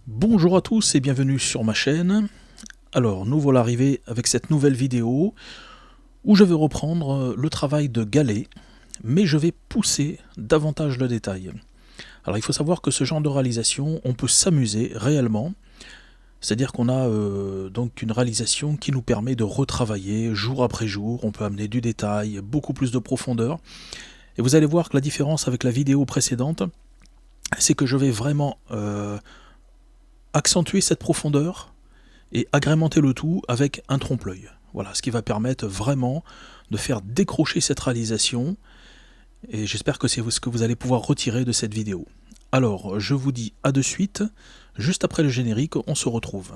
Bonjour à tous et bienvenue sur ma chaîne. Alors nous voilà arrivés avec cette nouvelle vidéo où je vais reprendre le travail de galet, mais je vais pousser davantage le détail. Alors il faut savoir que ce genre de réalisation, on peut s'amuser réellement, c'est-à-dire qu'on a donc une réalisation qui nous permet de retravailler jour après jour, on peut amener du détail, beaucoup plus de profondeur, et vous allez voir que la différence avec la vidéo précédente, c'est que je vais vraiment accentuer cette profondeur et agrémenter le tout avec un trompe-l'œil. Voilà, ce qui va permettre vraiment de faire décrocher cette réalisation, et j'espère que c'est ce que vous allez pouvoir retirer de cette vidéo. Alors, je vous dis à de suite, juste après le générique, on se retrouve.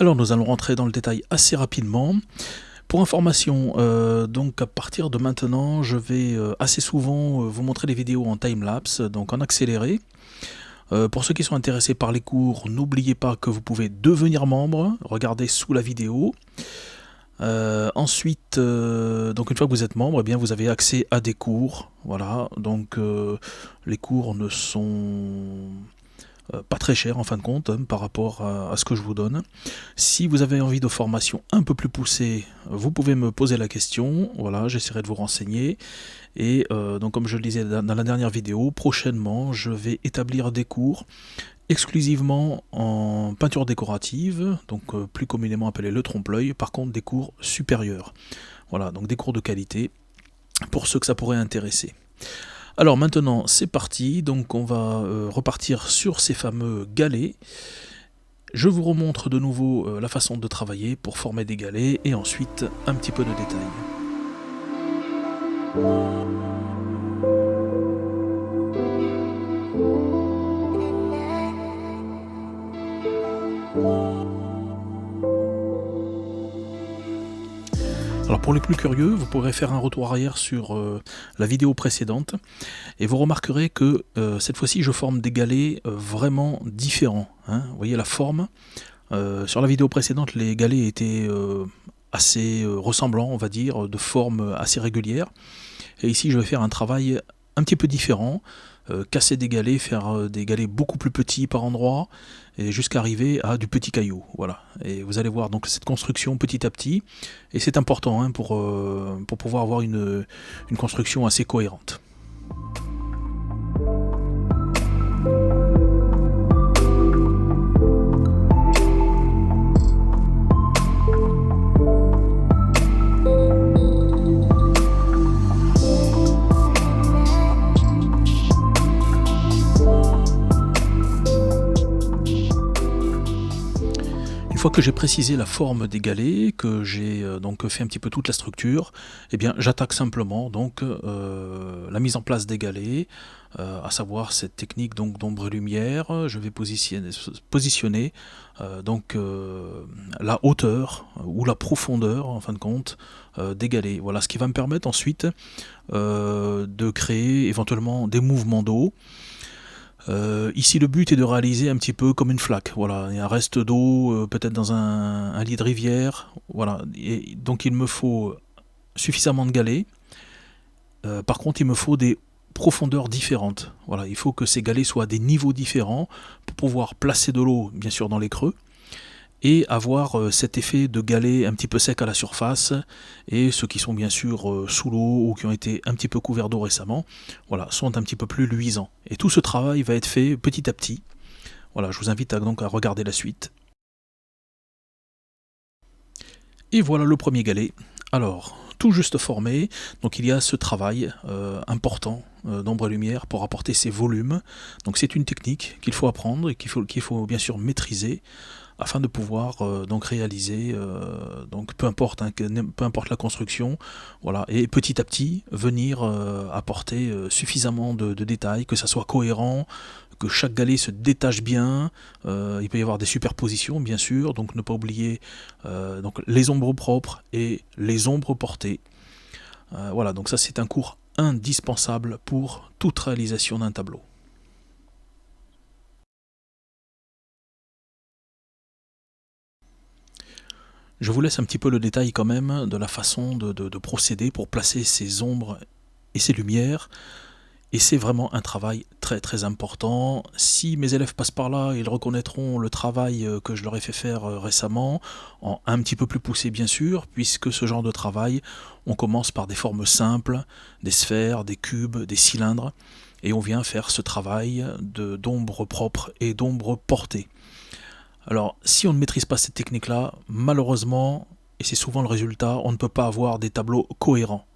Alors nous allons rentrer dans le détail assez rapidement. Pour information, donc à partir de maintenant, je vais assez souvent vous montrer des vidéos en time-lapse, donc en accéléré. Pour ceux qui sont intéressés par les cours, n'oubliez pas que vous pouvez devenir membre, regardez sous la vidéo. Ensuite, donc une fois que vous êtes membre, eh bien vous avez accès à des cours. Voilà, donc les cours ne sont pas très cher en fin de compte par rapport à ce que je vous donne. Si vous avez envie de formation un peu plus poussée, vous pouvez me poser la question, voilà, j'essaierai de vous renseigner. Et donc comme je le disais dans la dernière vidéo, prochainement je vais établir des cours exclusivement en peinture décorative, donc plus communément appelé le trompe-l'œil, par contre des cours supérieurs. Voilà, donc des cours de qualité pour ceux que ça pourrait intéresser. Alors maintenant c'est parti, donc on va repartir sur ces fameux galets. Je vous remontre de nouveau la façon de travailler pour former des galets et ensuite un petit peu de détails. Alors pour les plus curieux, vous pourrez faire un retour arrière sur la vidéo précédente et vous remarquerez que cette fois-ci je forme des galets vraiment différents. Hein. Vous voyez la forme. Sur la vidéo précédente, les galets étaient assez ressemblants, on va dire, de forme assez régulière. Et ici je vais faire un travail un petit peu différent. Casser des galets, faire des galets beaucoup plus petits par endroit, et jusqu'à arriver à du petit caillou. Voilà. Et vous allez voir donc cette construction petit à petit, et c'est important hein, pour pouvoir avoir une construction assez cohérente. Une fois que j'ai précisé la forme des galets, que j'ai donc fait un petit peu toute la structure, eh bien j'attaque simplement donc la mise en place des galets, à savoir cette technique donc d'ombre et lumière. Je vais positionner donc la hauteur ou la profondeur en fin de compte des galets. Voilà ce qui va me permettre ensuite de créer éventuellement des mouvements d'eau. Ici le but est de réaliser un petit peu comme une flaque, voilà, il y a un reste d'eau peut-être dans un lit de rivière, voilà, et donc il me faut suffisamment de galets, par contre il me faut des profondeurs différentes, voilà, il faut que ces galets soient à des niveaux différents pour pouvoir placer de l'eau bien sûr dans les creux, et avoir cet effet de galet un petit peu sec à la surface, et ceux qui sont bien sûr sous l'eau ou qui ont été un petit peu couverts d'eau récemment, voilà, sont un petit peu plus luisants. Et tout ce travail va être fait petit à petit. Voilà, je vous invite donc à regarder la suite. Et voilà le premier galet. Alors, tout juste formé, donc il y a ce travail important d'ombre et lumière pour apporter ces volumes. Donc c'est une technique qu'il faut apprendre et qu'il faut bien sûr maîtriser afin de pouvoir donc réaliser, donc peu importe, hein, peu importe la construction, voilà, et petit à petit venir apporter suffisamment de détails, que ça soit cohérent, que chaque galet se détache bien, il peut y avoir des superpositions bien sûr, donc ne pas oublier donc les ombres propres et les ombres portées. Voilà, donc ça c'est un cours indispensable pour toute réalisation d'un tableau. Je vous laisse un petit peu le détail quand même de la façon de procéder pour placer ces ombres et ces lumières. Et c'est vraiment un travail très très important. Si mes élèves passent par là, ils reconnaîtront le travail que je leur ai fait faire récemment, en un petit peu plus poussé bien sûr, puisque ce genre de travail, on commence par des formes simples, des sphères, des cubes, des cylindres, et on vient faire ce travail d'ombre propre et d'ombre portée. Alors, si on ne maîtrise pas cette technique-là, malheureusement, et c'est souvent le résultat, on ne peut pas avoir des tableaux cohérents.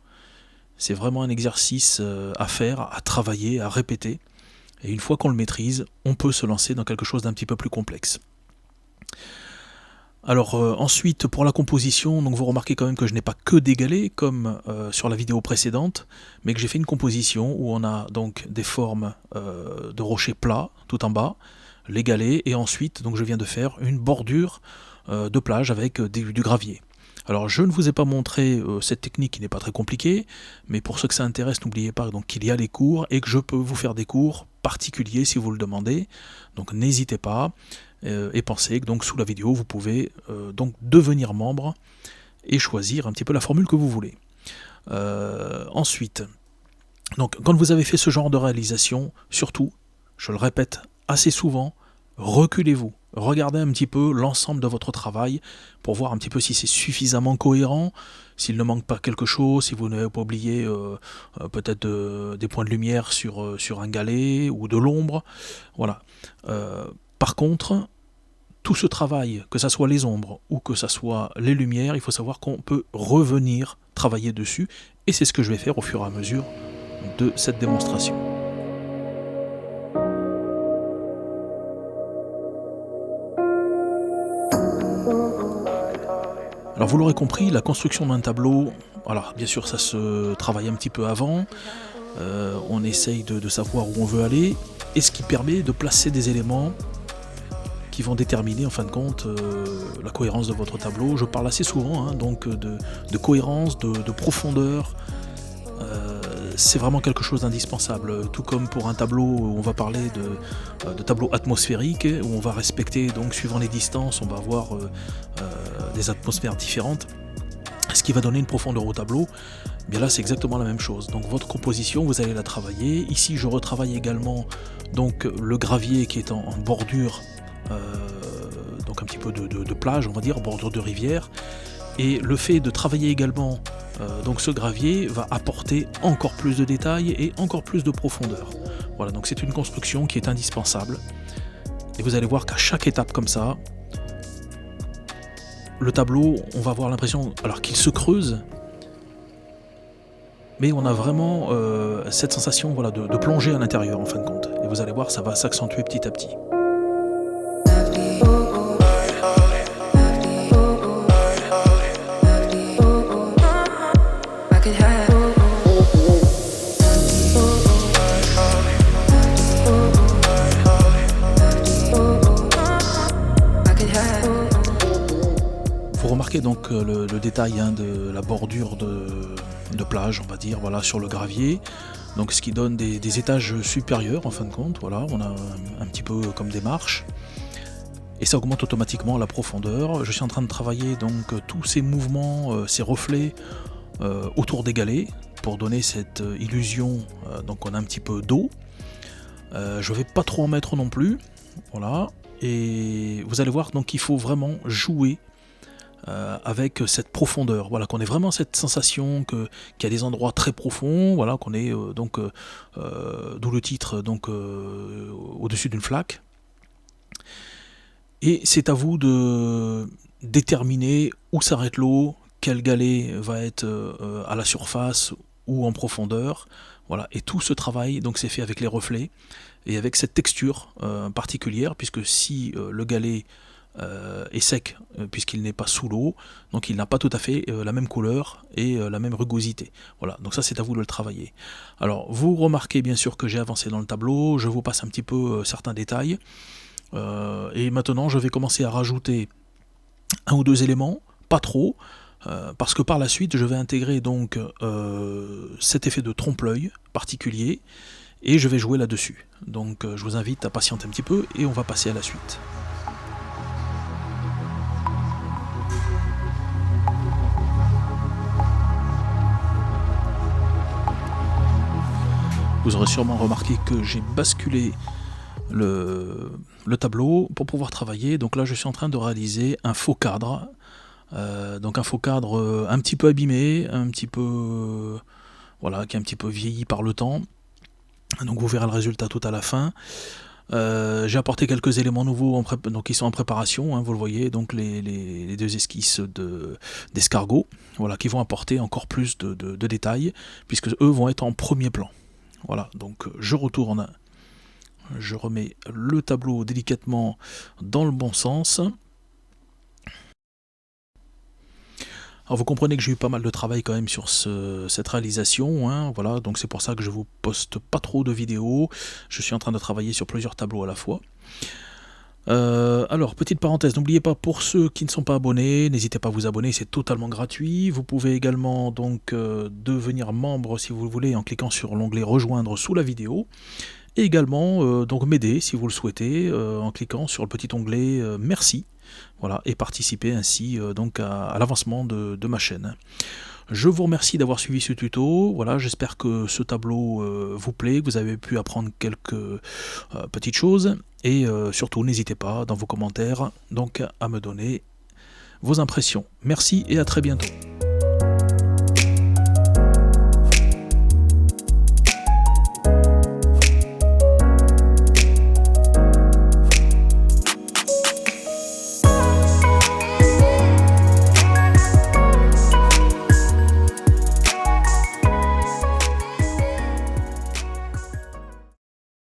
C'est vraiment un exercice à faire, à travailler, à répéter. Et une fois qu'on le maîtrise, on peut se lancer dans quelque chose d'un petit peu plus complexe. Alors ensuite, pour la composition, donc vous remarquez quand même que je n'ai pas que des galets, comme sur la vidéo précédente, mais que j'ai fait une composition où on a donc des formes de rochers plats tout en bas, les galets, et ensuite donc je viens de faire une bordure de plage avec du gravier. Alors je ne vous ai pas montré cette technique qui n'est pas très compliquée, mais pour ceux que ça intéresse, n'oubliez pas donc qu'il y a les cours et que je peux vous faire des cours particuliers si vous le demandez. Donc n'hésitez pas et pensez que donc sous la vidéo vous pouvez donc devenir membre et choisir un petit peu la formule que vous voulez. Ensuite, donc quand vous avez fait ce genre de réalisation, surtout, je le répète assez souvent, reculez-vous. Regardez un petit peu l'ensemble de votre travail pour voir un petit peu si c'est suffisamment cohérent, s'il ne manque pas quelque chose, si vous n'avez pas oublié peut-être des points de lumière sur un galet ou de l'ombre. Voilà. Par contre, tout ce travail, que ce soit les ombres ou que ce soit les lumières, il faut savoir qu'on peut revenir travailler dessus et c'est ce que je vais faire au fur et à mesure de cette démonstration. Alors vous l'aurez compris, la construction d'un tableau, alors bien sûr ça se travaille un petit peu avant, on essaye de savoir où on veut aller, et ce qui permet de placer des éléments qui vont déterminer en fin de compte la cohérence de votre tableau. Je parle assez souvent donc de cohérence, de profondeur. C'est vraiment quelque chose d'indispensable, tout comme pour un tableau où on va parler de tableau atmosphérique, où on va respecter, donc suivant les distances, on va avoir des atmosphères différentes, ce qui va donner une profondeur au tableau. Bien là c'est exactement la même chose, donc votre composition vous allez la travailler. Ici je retravaille également donc le gravier qui est en bordure, donc un petit peu de plage on va dire, bordure de rivière, et le fait de travailler également donc ce gravier va apporter encore plus de détails et encore plus de profondeur. Voilà, donc c'est une construction qui est indispensable, et vous allez voir qu'à chaque étape comme ça, le tableau, on va avoir l'impression alors qu'il se creuse, mais on a vraiment cette sensation voilà, de plonger à l'intérieur en fin de compte. Et vous allez voir, ça va s'accentuer petit à petit. Vous remarquez donc le détail de la bordure de plage, on va dire, voilà, sur le gravier, donc ce qui donne des étages supérieurs en fin de compte. Voilà, on a un petit peu comme des marches, et ça augmente automatiquement la profondeur. Je suis en train de travailler donc tous ces mouvements, ces reflets autour des galets pour donner cette illusion, donc on a un petit peu d'eau. Je vais pas trop en mettre non plus, voilà, et vous allez voir donc qu'il faut vraiment jouer avec cette profondeur, voilà, qu'on ait vraiment cette sensation qu'il y a des endroits très profonds, voilà, qu'on est d'où le titre donc au-dessus d'une flaque. Et c'est à vous de déterminer où s'arrête l'eau, quel galet va être à la surface ou en profondeur, voilà. Et tout ce travail donc c'est fait avec les reflets et avec cette texture particulière, puisque si le galet est sec, puisqu'il n'est pas sous l'eau, donc il n'a pas tout à fait la même couleur et la même rugosité. Voilà, donc ça c'est à vous de le travailler. Alors vous remarquez bien sûr que j'ai avancé dans le tableau, je vous passe un petit peu certains détails, et maintenant je vais commencer à rajouter un ou deux éléments, pas trop, parce que par la suite je vais intégrer donc cet effet de trompe-l'œil particulier, et je vais jouer là-dessus. Donc je vous invite à patienter un petit peu et on va passer à la suite. vous aurez sûrement remarqué que j'ai basculé le tableau pour pouvoir travailler. Donc là je suis en train de réaliser un faux cadre. Donc un faux cadre un petit peu abîmé, un petit peu voilà, qui est un petit peu vieilli par le temps. Donc vous verrez le résultat tout à la fin. J'ai apporté quelques éléments nouveaux donc qui sont en préparation, hein, vous le voyez, donc les deux esquisses d'escargot, voilà, qui vont apporter encore plus de détails, puisque eux vont être en premier plan. Voilà, donc je retourne, je remets le tableau délicatement dans le bon sens. Alors vous comprenez que j'ai eu pas mal de travail quand même sur cette réalisation, hein, voilà, donc c'est pour ça que je vous poste pas trop de vidéos, je suis en train de travailler sur plusieurs tableaux à la fois. Alors, petite parenthèse, n'oubliez pas, pour ceux qui ne sont pas abonnés, n'hésitez pas à vous abonner, c'est totalement gratuit. Vous pouvez également donc devenir membre si vous le voulez en cliquant sur l'onglet rejoindre sous la vidéo. Et également donc m'aider si vous le souhaitez en cliquant sur le petit onglet merci. Voilà, et participer ainsi donc à l'avancement de ma chaîne. Je vous remercie d'avoir suivi ce tuto. Voilà, j'espère que ce tableau vous plaît, que vous avez pu apprendre quelques petites choses. Et surtout, n'hésitez pas dans vos commentaires donc, à me donner vos impressions. Merci et à très bientôt.